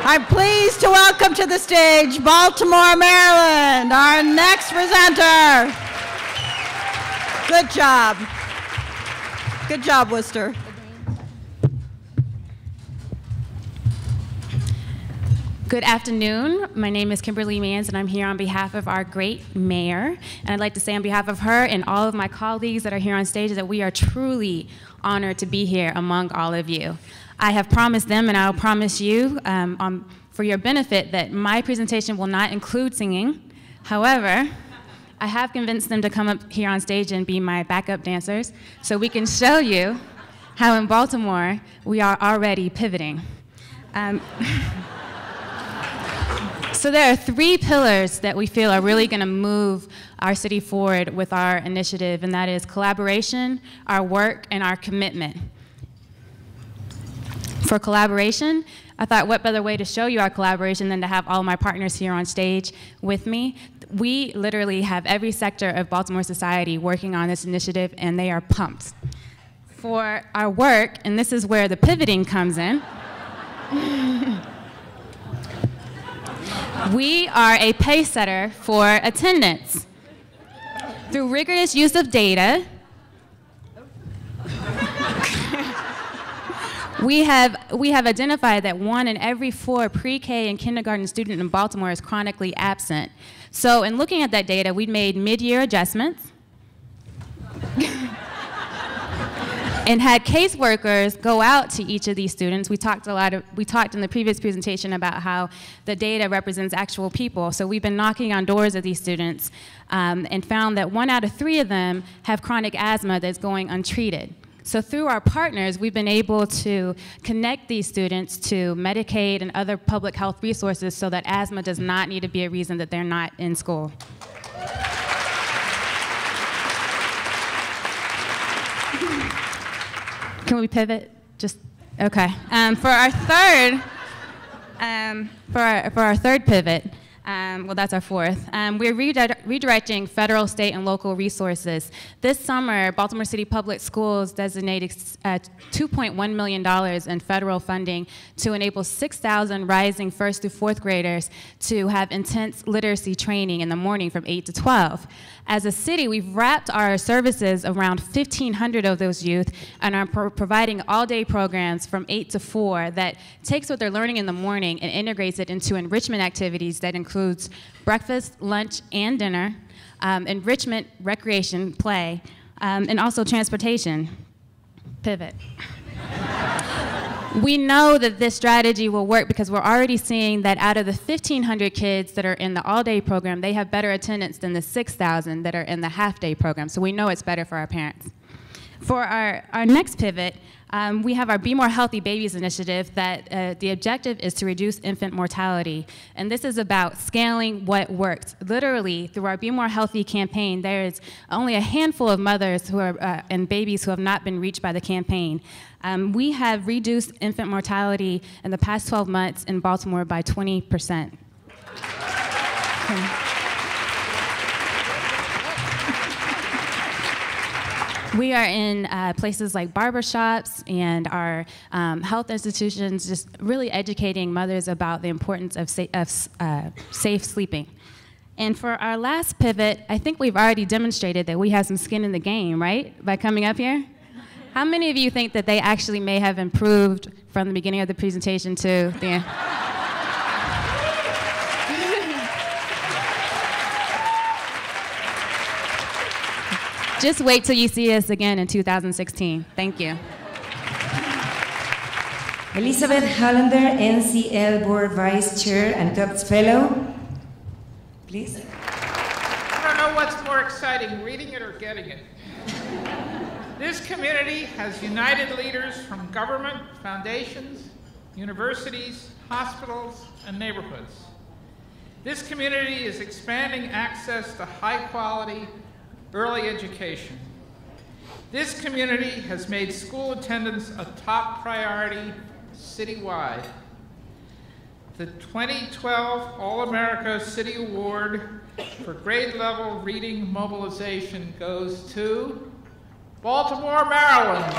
I'm pleased to welcome to the stage Baltimore, Maryland, our next presenter. Good job. Good job, Worcester. Good afternoon. My name is Kimberly Mans, and I'm here on behalf of our great mayor. And I'd like to say on behalf of her and all of my colleagues that are here on stage that we are truly honored to be here among all of you. I have promised them, and I'll promise you for your benefit, that my presentation will not include singing. However, I have convinced them to come up here on stage and be my backup dancers so we can show you how in Baltimore we are already pivoting. So there are three pillars that we feel are really going to move our city forward with our initiative, and that is collaboration, our work, and our commitment. For collaboration, I thought what better way to show you our collaboration than to have all my partners here on stage with me. We literally have every sector of Baltimore society working on this initiative, and they are pumped. For our work, and this is where the pivoting comes in, we are a pace setter for attendance. Through rigorous use of data, we have identified that 1 in every 4 pre-K and kindergarten student in Baltimore is chronically absent. So in looking at that data, we made mid-year adjustments and had caseworkers go out to each of these students. We talked in the previous presentation about how the data represents actual people. So we've been knocking on doors of these students and found that 1 out of 3 of them have chronic asthma that's going untreated. So through our partners, we've been able to connect these students to Medicaid and other public health resources so that asthma does not need to be a reason that they're not in school. Can we pivot? Just okay. For our third pivot, well, that's our fourth. We're redirecting federal, state, and local resources. This summer, Baltimore City Public Schools designated $2.1 million in federal funding to enable 6,000 rising first through fourth graders to have intense literacy training in the morning from 8 to 12. As a city, we've wrapped our services around 1,500 of those youth and are providing all-day programs from 8 to 4 that takes what they're learning in the morning and integrates it into enrichment activities that includes breakfast, lunch, and dinner, enrichment, recreation, play, and also transportation. Pivot. We know that this strategy will work because we're already seeing that out of the 1,500 kids that are in the all-day program, they have better attendance than the 6,000 that are in the half-day program. So we know it's better for our parents. For our next pivot, we have our Be More Healthy Babies initiative that the objective is to reduce infant mortality. And this is about scaling what works. Literally, through our Be More Healthy campaign, there is only a handful of mothers who are, and babies who have not been reached by the campaign. We have reduced infant mortality in the past 12 months in Baltimore by 20%. We are in places like barbershops and our health institutions, just really educating mothers about the importance of safe sleeping. And for our last pivot, I think we've already demonstrated that we have some skin in the game, right, by coming up here? How many of you think that they actually may have improved from the beginning of the presentation to the end? Just wait till you see us again in 2016. Thank you. Elizabeth Hollander, NCL Board Vice Chair and Tufts Fellow. Please. I don't know what's more exciting, reading it or getting it. This community has united leaders from government, foundations, universities, hospitals, and neighborhoods. This community is expanding access to high-quality early education. This community has made school attendance a top priority citywide. The 2012 All-America City Award for grade-level reading mobilization goes to Baltimore, Maryland.